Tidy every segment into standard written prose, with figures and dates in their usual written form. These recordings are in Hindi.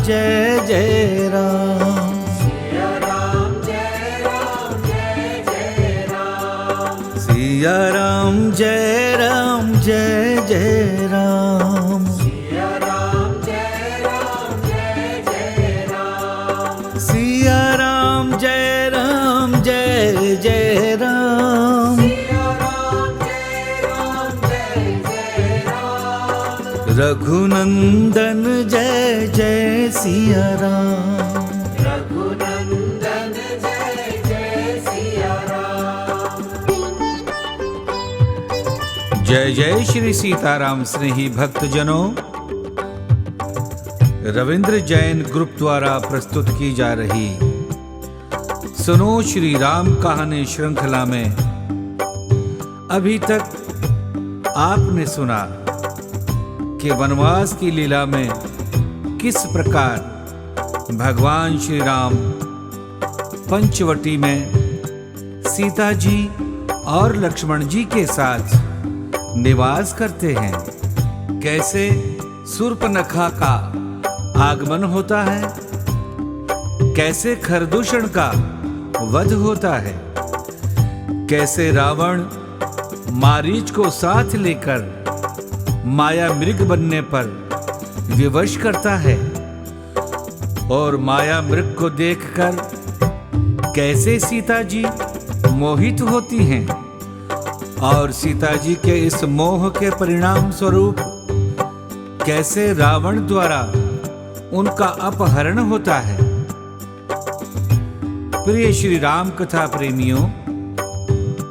जय जय राम। सिया राम जय राम जय जय राम। सिया राम जय राम जय जय राम। सिया राम जय राम जय जय राम। सिया राम जय राम जय जय राम। सिया राम जय राम जय जय राम। रघुनंदन जय जय सिया राम। रघुनंदन जय जय सिया राम। जय जय श्री सीताराम स्नेही भक्तजनों, रविंद्र जैन ग्रुप द्वारा प्रस्तुत की जा रही सुनो श्री राम कहानी श्रृंखला में अभी तक आपने सुना कि वनवास की लीला में किस प्रकार भगवान श्री राम पंचवटी में सीता जी और लक्ष्मण जी के साथ निवास करते हैं, कैसे शूर्पणखा का आगमन होता है, कैसे खरदूषण का वध होता है, कैसे रावण मारीच को साथ लेकर माया मृग बनने पर विवश करता है और माया मृग को देखकर कैसे सीता जी मोहित होती हैं और सीता जी के इस मोह के परिणाम स्वरूप कैसे रावण द्वारा उनका अपहरण होता है। प्रिय श्री राम कथा प्रेमियों,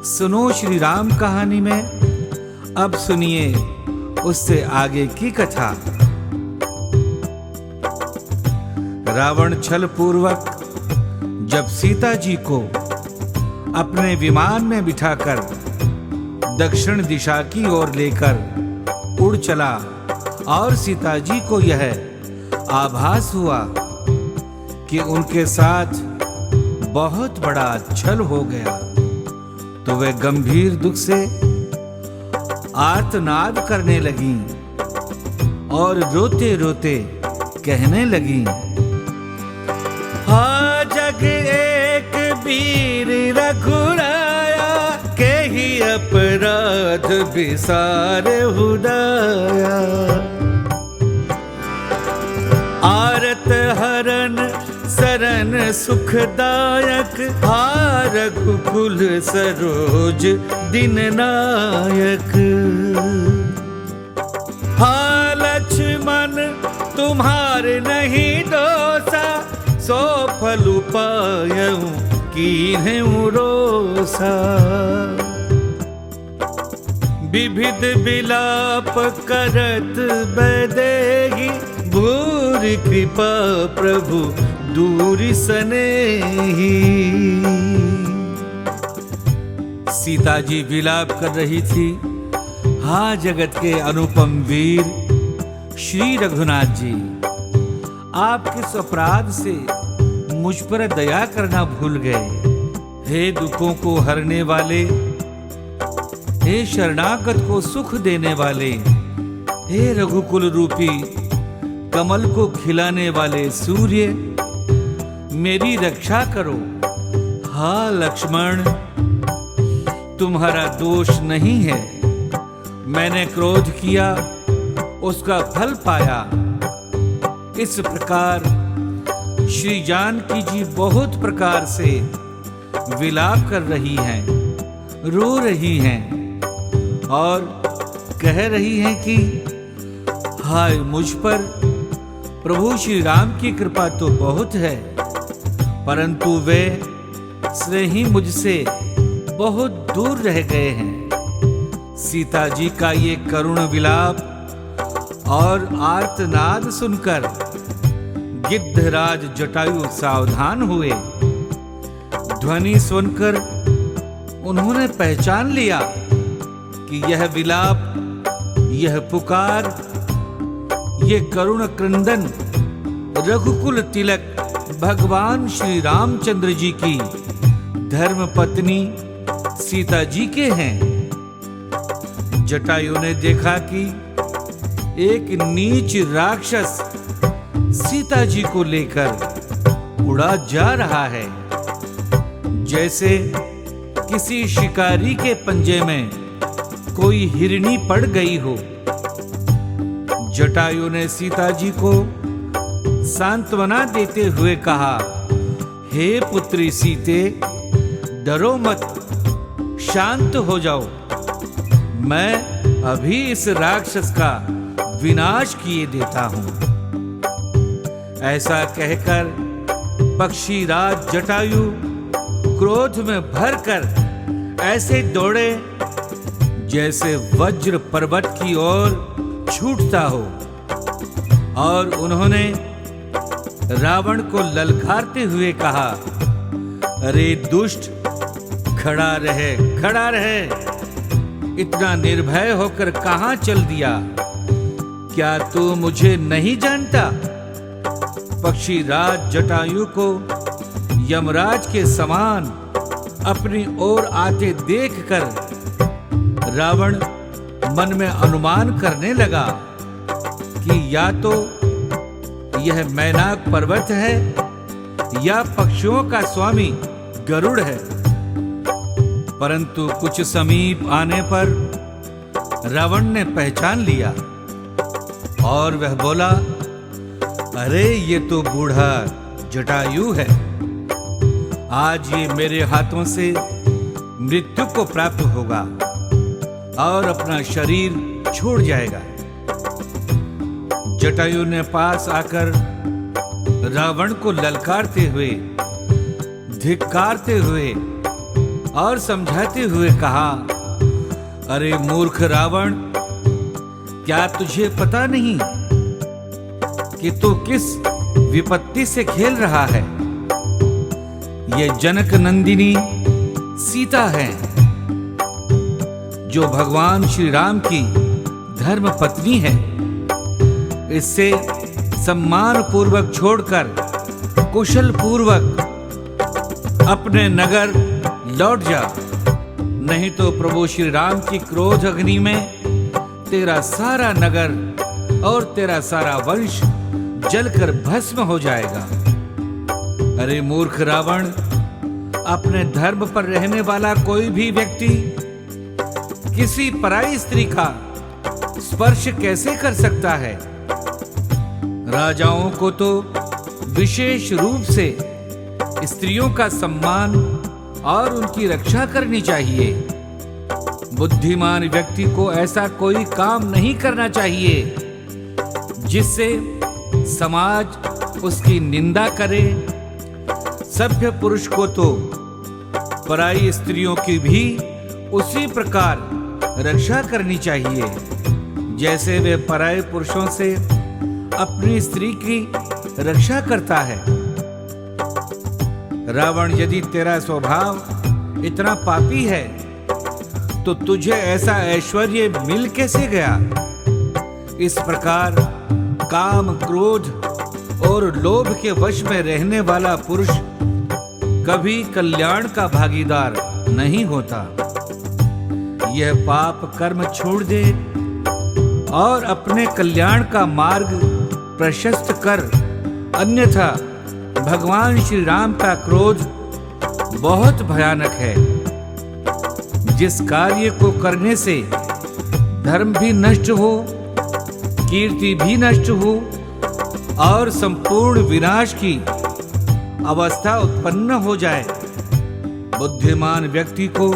सुनो श्री राम कहानी में अब सुनिए उससे आगे की कथा। रावण छल पूर्वक जब सीता जी को अपने विमान में बिठाकर दक्षिण दिशा की ओर लेकर उड़ चला और सीता जी को यह आभास हुआ कि उनके साथ बहुत बड़ा छल हो गया, तो वे गंभीर दुख से आर्तनाद करने लगी और रोते रोते कहने लगी, हा जग एक वीर रघुराया, के ही अपराध बिसार हुदाया। आरत हरन सरन सुखदायक, हा रघुकुल सरोज दिन नायक। हा लक्ष्मण तुम्हारे नहीं दोसा, सो फल पायऊं कीन्हूं रोसा। विविध विलाप करत बैदेही, भूरि कृपा प्रभु दूरि सनेही। सीता जी विलाप कर रही थी, हाँ जगत के अनुपम वीर श्री रघुनाथ जी, आप किस अपराध से मुझ पर दया करना भूल गए। हे दुखों को हरने वाले, हे शरणागत को सुख देने वाले, हे रघुकुल रूपी कमल को खिलाने वाले सूर्य, मेरी रक्षा करो। हाँ लक्ष्मण, तुम्हारा दोष नहीं है, मैंने क्रोध किया उसका फल पाया। इस प्रकार श्री जानकी जी बहुत प्रकार से विलाप कर रही हैं, रो रही हैं और कह रही हैं कि हाय मुझ पर प्रभु श्री राम की कृपा तो बहुत है, परंतु वे स्नेही मुझसे बहुत दूर रह गए हैं। सीता जी का ये करुण विलाप और आर्तनाद सुनकर गिद्धराज जटायु सावधान हुए। ध्वनि सुनकर उन्होंने पहचान लिया कि यह विलाप, यह पुकार, ये करुण क्रंदन रघुकुल तिलक भगवान श्री रामचंद्र जी की धर्म पत्नी सीता जी के हैं। जटायु ने देखा कि एक नीच राक्षस सीता जी को लेकर उड़ा जा रहा है, जैसे किसी शिकारी के पंजे में कोई हिरनी पड़ गई हो। जटायु ने सीता जी को सांत्वना देते हुए कहा, हे पुत्री सीते, डरो मत, शांत हो जाओ। मैं अभी इस राक्षस का विनाश किए देता हूं। ऐसा कहकर पक्षी राज जटायु क्रोध में भरकर ऐसे दौड़े जैसे वज्र पर्वत की ओर छूटता हो, और उन्होंने रावण को ललकारते हुए कहा, अरे दुष्ट, खड़ा रहे, खड़ा रहे। इतना निर्भय होकर कहां चल दिया? क्या तू मुझे नहीं जानता? पक्षी राज जटायु को यमराज के समान अपनी ओर आते देखकर रावण मन में अनुमान करने लगा कि या तो यह मैनाक पर्वत है या पक्षियों का स्वामी गरुड़ है। परंतु कुछ समीप आने पर रावण ने पहचान लिया और वह बोला, अरे ये तो बूढ़ा जटायु है। आज ये मेरे हाथों से मृत्यु को प्राप्त होगा और अपना शरीर छोड़ जाएगा। जटायु ने पास आकर रावण को ललकारते हुए, धिक्कारते हुए और समझाते हुए कहा, अरे मूर्ख रावण, क्या तुझे पता नहीं कि तू किस विपत्ति से खेल रहा है? ये जनक नंदिनी सीता है, जो भगवान श्री राम की धर्म पत्नी है। इससे सम्मान पूर्वक छोड़कर कुशल पूर्वक अपने नगर लौट जा, नहीं तो प्रभु श्री राम की क्रोध अग्नि में तेरा सारा नगर और तेरा सारा वंश जलकर भस्म हो जाएगा। अरे मूर्ख रावण, अपने धर्म पर रहने वाला कोई भी व्यक्ति किसी पराई स्त्री का स्पर्श कैसे कर सकता है? राजाओं को तो विशेष रूप से स्त्रियों का सम्मान और उनकी रक्षा करनी चाहिए। बुद्धिमान व्यक्ति को ऐसा कोई काम नहीं करना चाहिए जिससे समाज उसकी निंदा करे। सभ्य पुरुष को तो पराई स्त्रियों की भी उसी प्रकार रक्षा करनी चाहिए जैसे वे पराये पुरुषों से अपनी स्त्री की रक्षा करता है। रावण, यदि तेरा स्वभाव इतना पापी है तो तुझे ऐसा ऐश्वर्य मिल कैसे गया? इस प्रकार काम, क्रोध और लोभ के वश में रहने वाला पुरुष कभी कल्याण का भागीदार नहीं होता। यह पाप कर्म छोड़ दे और अपने कल्याण का मार्ग प्रशस्त कर, अन्यथा भगवान श्री राम का क्रोध बहुत भयानक है। जिस कार्य को करने से धर्म भी नष्ट हो, कीर्ति भी नष्ट हो और संपूर्ण विनाश की अवस्था उत्पन्न हो जाए, बुद्धिमान व्यक्ति को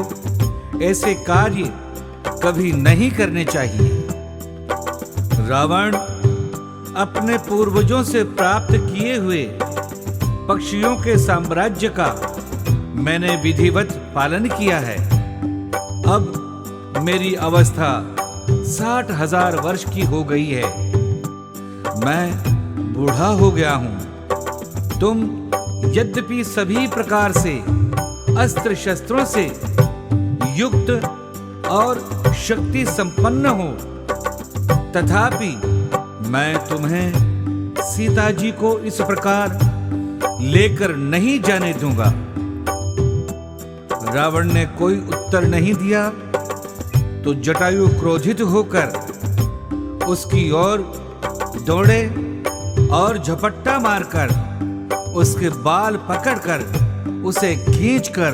ऐसे कार्य कभी नहीं करने चाहिए। रावण, अपने पूर्वजों से प्राप्त किए हुए पक्षियों के साम्राज्य का मैंने विधिवत पालन किया है। अब मेरी अवस्था 60,000 वर्ष की हो गई है। मैं बूढ़ा हो गया हूं। तुम यद्यपि सभी प्रकार से अस्त्र शस्त्रों से युक्त और शक्ति संपन्न हो, तथापि मैं तुम्हें सीता जी को इस प्रकार लेकर नहीं जाने दूंगा। रावण ने कोई उत्तर नहीं दिया तो जटायु क्रोधित होकर उसकी ओर दौड़े और झपट्टा मारकर उसके बाल पकड़कर उसे खींचकर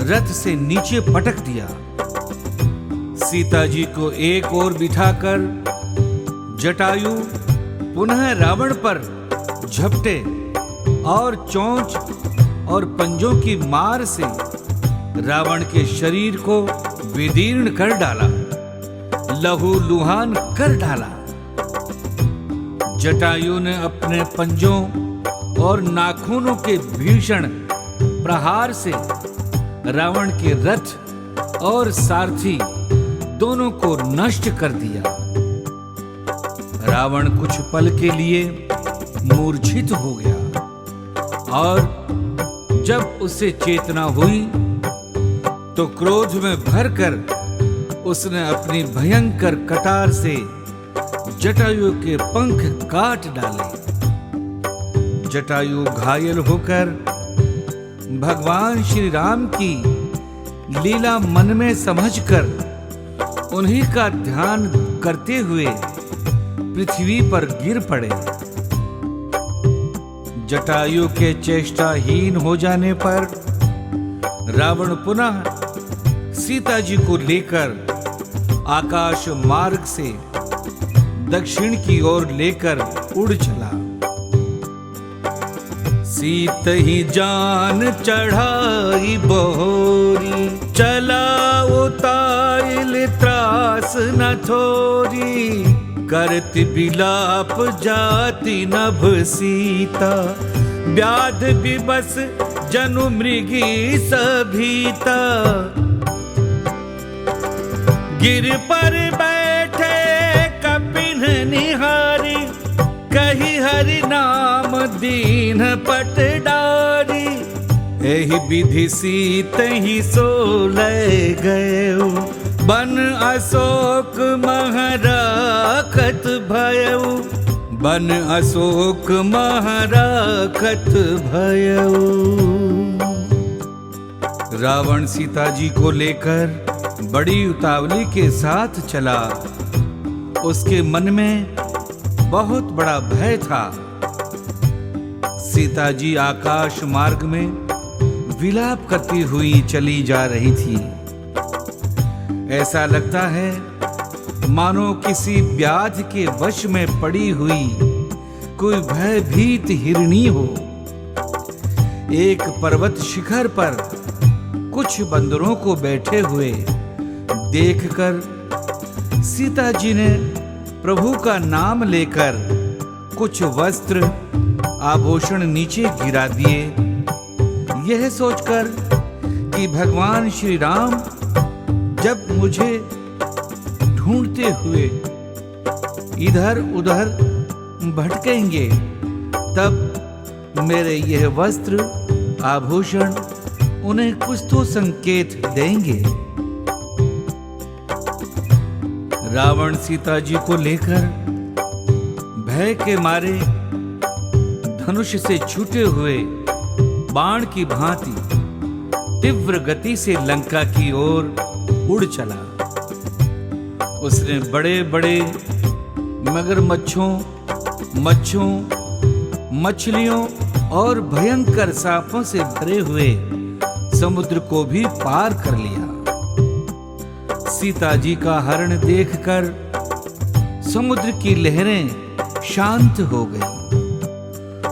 रथ से नीचे पटक दिया। सीता जी को एक ओर बिठाकर जटायु पुनः रावण पर झपटे और चोंच और पंजों की मार से रावण के शरीर को विदीर्ण कर डाला, लहूलुहान कर डाला। जटायु ने अपने पंजों और नाखूनों के भीषण प्रहार से रावण के रथ और सारथी दोनों को नष्ट कर दिया। रावण कुछ पल के लिए मूर्छित हो गया और जब उसे चेतना हुई तो क्रोध में भरकर उसने अपनी भयंकर कटार से जटायु के पंख काट डाले। जटायु घायल होकर भगवान श्री राम की लीला मन में समझकर उन्हीं का ध्यान करते हुए पृथ्वी पर गिर पड़े। जटायु के चेष्टाहीन हो जाने पर रावण पुनः सीता जी को लेकर आकाश मार्ग से दक्षिण की ओर लेकर उड़ चला। सीत ही जान चढ़ाई बहोरी, चला उताइल त्रास न थोरी। करत बिलाप जाति नभ सीता, व्याध विबस जनु मृगी सभीता। गिर पर बैठे कपिन निहारी, कही हरि नाम दीन पट डारी। एहि विधि सीत ही सोलय गयो, बन अशोक महराखत भयउ। बन अशोक महराखत भयउ। रावण सीता जी को लेकर बड़ी उतावली के साथ चला। उसके मन में बहुत बड़ा भय था। सीता जी आकाश मार्ग में विलाप करती हुई चली जा रही थी। ऐसा लगता है मानो किसी व्याध के वश में पड़ी हुई कोई भयभीत हिरणी हो। एक पर्वत शिखर पर कुछ बंदरों को बैठे हुए देखकर सीता जी ने प्रभु का नाम लेकर कुछ वस्त्र आभूषण नीचे गिरा दिए, यह सोचकर कि भगवान श्री राम जब मुझे ढूंढते हुए इधर उधर भटकेंगे तब मेरे यह वस्त्र आभूषण उन्हें कुछ तो संकेत देंगे। रावण सीता जी को लेकर भय के मारे धनुष से छूटे हुए बाण की भांति तीव्र गति से लंका की ओर उड़ चला। उसने बड़े बड़े मगरमच्छों, मच्छों, मछलियों और भयंकर सांपों से भरे हुए समुद्र को भी पार कर लिया। सीता जी का हरण देखकर समुद्र की लहरें शांत हो गई।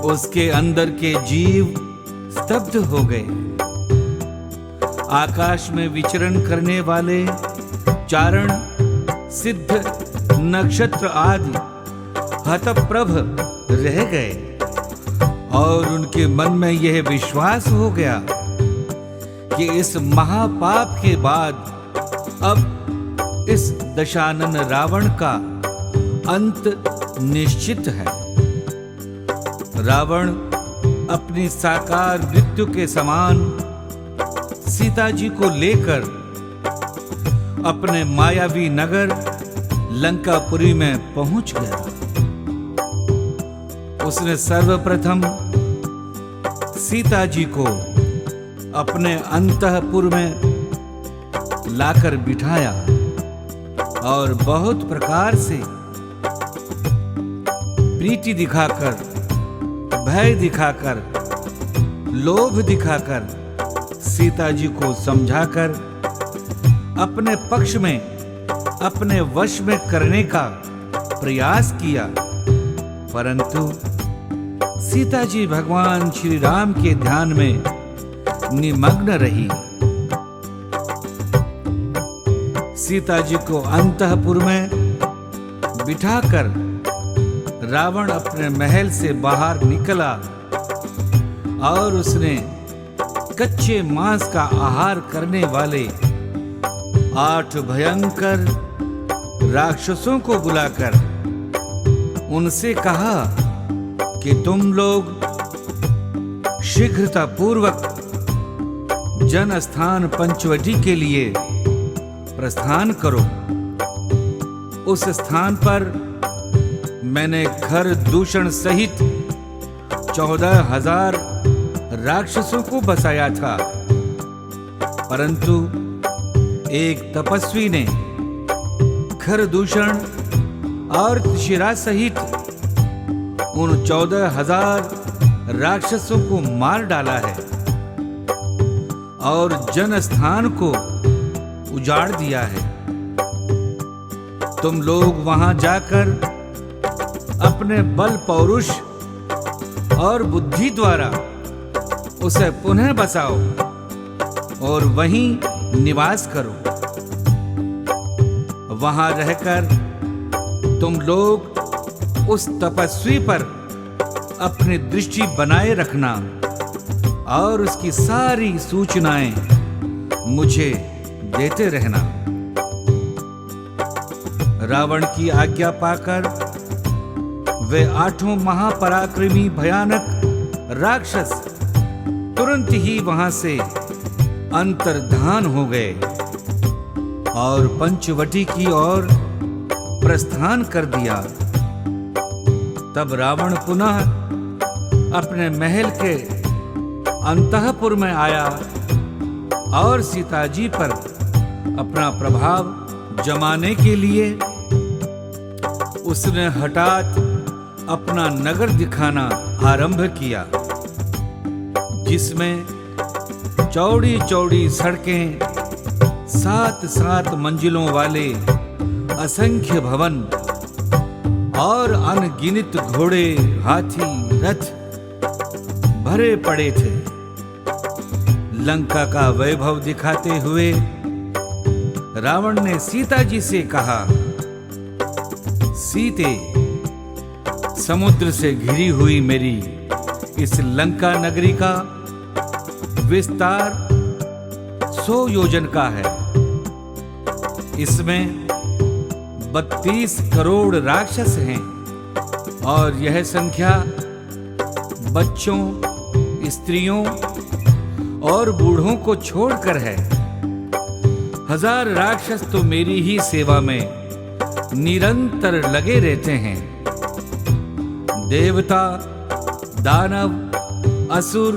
उसके अंदर के जीव स्तब्ध हो गए। आकाश में विचरण करने वाले चारण, सिद्ध, नक्षत्र आदि हतप्रभ रह गए और उनके मन में यह विश्वास हो गया कि इस महापाप के बाद अब इस दशानन रावण का अंत निश्चित है। रावण अपनी साकार मृत्यु के समान सीता जी को लेकर अपने मायावी नगर लंकापुरी में पहुंच गया। उसने सर्वप्रथम सीता जी को अपने अंतःपुर में लाकर बिठाया और बहुत प्रकार से प्रीति दिखाकर, भय दिखाकर, लोभ दिखाकर सीता जी को समझाकर अपने पक्ष में, अपने वश में करने का प्रयास किया, परंतु सीता जी भगवान श्री राम के ध्यान में निमग्न रही। सीता जी को अंतःपुर में बिठाकर रावण अपने महल से बाहर निकला और उसने कच्चे मांस का आहार करने वाले 8 भयंकर राक्षसों को बुलाकर उनसे कहा कि तुम लोग शीघ्रतापूर्वक जनस्थान पंचवटी के लिए प्रस्थान करो। उस स्थान पर मैंने खर दूषण सहित 14,000 राक्षसों को बसाया था, परंतु एक तपस्वी ने खर दूषण और त्रिशिरा सहित उन 14,000 राक्षसों को मार डाला है और जनस्थान को उजाड़ दिया है। तुम लोग वहां जाकर अपने बल पौरुष और बुद्धि द्वारा उसे पुनः बसाओ और वहीं निवास करो। वहां रहकर तुम लोग उस तपस्वी पर अपनी दृष्टि बनाए रखना और उसकी सारी सूचनाएं मुझे देते रहना। रावण की आज्ञा पाकर वे 8 महापराक्रमी भयानक राक्षस तुरंत ही वहां से अंतर्धान हो गए और पंचवटी की ओर प्रस्थान कर दिया। तब रावण पुनः अपने महल के अंतःपुर में आया और सीता जी पर अपना प्रभाव जमाने के लिए उसने हठात अपना नगर दिखाना आरंभ किया, जिसमें चौड़ी चौड़ी सड़कें, 7-7 मंजिलों वाले असंख्य भवन और अनगिनत घोड़े, हाथी, रथ भरे पड़े थे। लंका का वैभव दिखाते हुए रावण ने सीता जी से कहा, सीते, समुद्र से घिरी हुई मेरी इस लंका नगरी का विस्तार 100 योजन का है। इसमें 32 करोड़ राक्षस हैं और यह संख्या बच्चों, स्त्रियों और बूढ़ों को छोड़कर है। 1000 राक्षस तो मेरी ही सेवा में निरंतर लगे रहते हैं। देवता, दानव, असुर,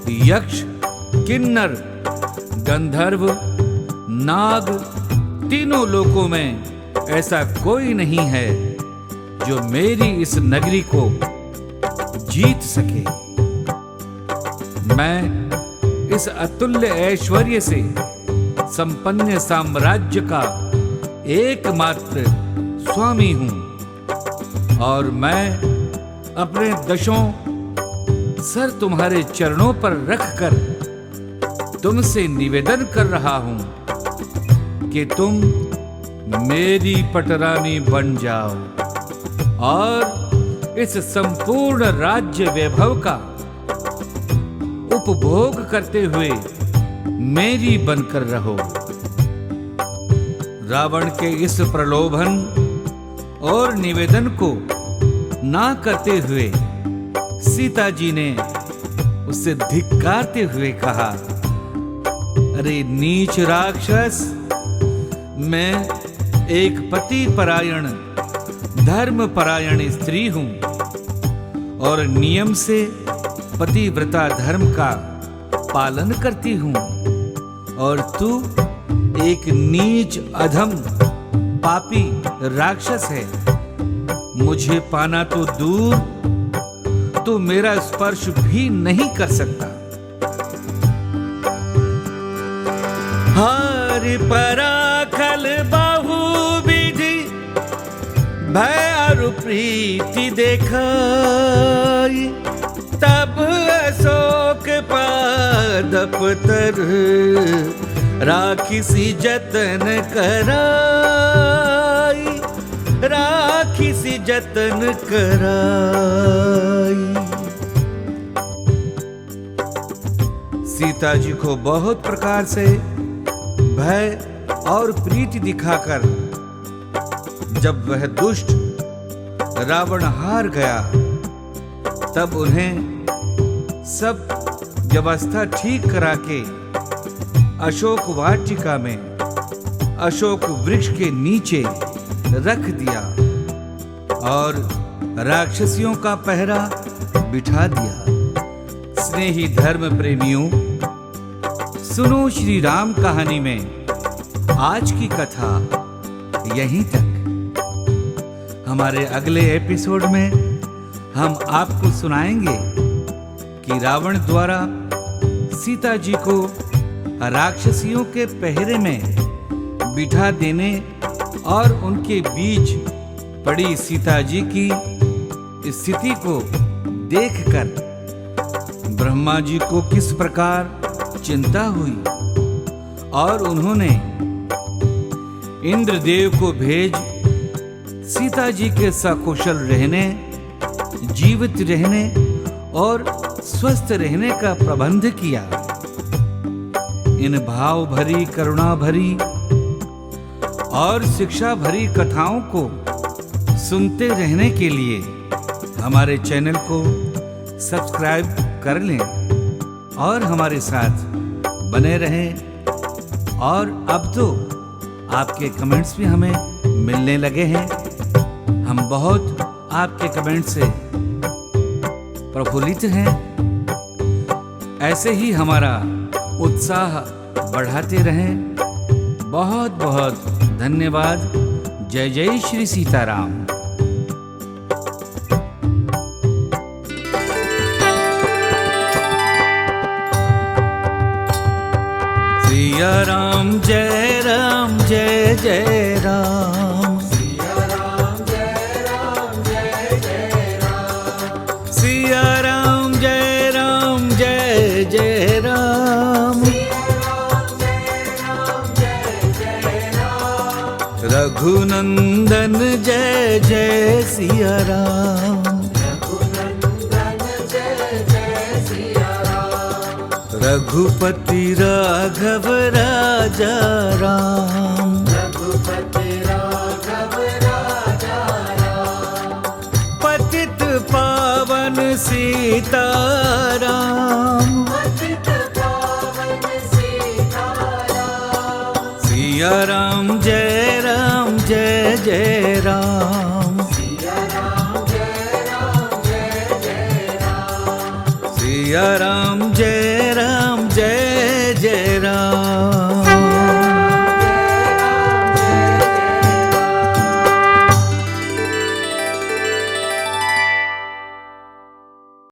यक्ष, किन्नर, गंधर्व, नाग, तीनों लोकों में ऐसा कोई नहीं है जो मेरी इस नगरी को जीत सके। मैं इस अतुल्य ऐश्वर्य से संपन्न साम्राज्य का एकमात्र स्वामी हूं और मैं अपने 10 सर तुम्हारे चरणों पर रखकर तुमसे निवेदन कर रहा हूं कि तुम मेरी पटरानी बन जाओ और इस संपूर्ण राज्य वैभव का उपभोग करते हुए मेरी बनकर रहो। रावण के इस प्रलोभन और निवेदन को ना करते हुए सीता जी ने उससे धिक्कारते हुए कहा, अरे नीच राक्षस, मैं एक पति परायण, धर्म परायण स्त्री हूं और नियम से पतिव्रता धर्म का पालन करती हूं और तू एक नीच, अधम, पापी राक्षस है। मुझे पाना तो दूर, तो मेरा स्पर्श भी नहीं कर सकता। हरि पराखल बहुविधि भय और प्रीति देखाई, तब अशोक पादप तर राखी सी जतन कराई, राखी सी जतन कराई। सीता जी को बहुत प्रकार से भय और प्रीति दिखाकर जब वह दुष्ट रावण हार गया, तब उन्हें सब व्यवस्था ठीक करा के अशोक वाटिका में अशोक वृक्ष के नीचे रख दिया और राक्षसियों का पहरा बिठा दिया। स्नेही धर्म प्रेमियों, सुनो श्री राम कहानी में आज की कथा यहीं तक। हमारे अगले एपिसोड में हम आपको सुनाएंगे कि रावण द्वारा सीता जी को राक्षसियों के पहरे में बिठा देने और उनके बीच पड़ी सीता जी की स्थिति को देखकर ब्रह्मा जी को किस प्रकार चिंता हुई और उन्होंने इंद्रदेव को भेज सीता जी के सकुशल रहने, जीवित रहने और स्वस्थ रहने का प्रबंध किया। इन भाव भरी, करुणा भरी और शिक्षा भरी कथाओं को सुनते रहने के लिए हमारे चैनल को सब्सक्राइब कर लें और हमारे साथ बने रहें। और अब तो आपके कमेंट्स भी हमें मिलने लगे हैं। हम बहुत आपके कमेंट से प्रफुल्लित हैं। ऐसे ही हमारा उत्साह बढ़ाते रहें। बहुत बहुत धन्यवाद। जय जय श्री सीताराम। सिया राम जय राम जय जय राम। सिया राम जय राम जय जय राम। सिया राम जय राम जय जय राम। सिया राम जय राम जय जय राम। रघुनंदन जय जय सिया राम। रघुनंदन जय जय सिया राम। रघुपति राघव राजा राम। रघुपति राघव राजा राम। पतित पावन सीताराम। पतित पावन सीताराम। सिया राम जय जय राम। सिया राम जय जय राम। सिया राम जय जय राम।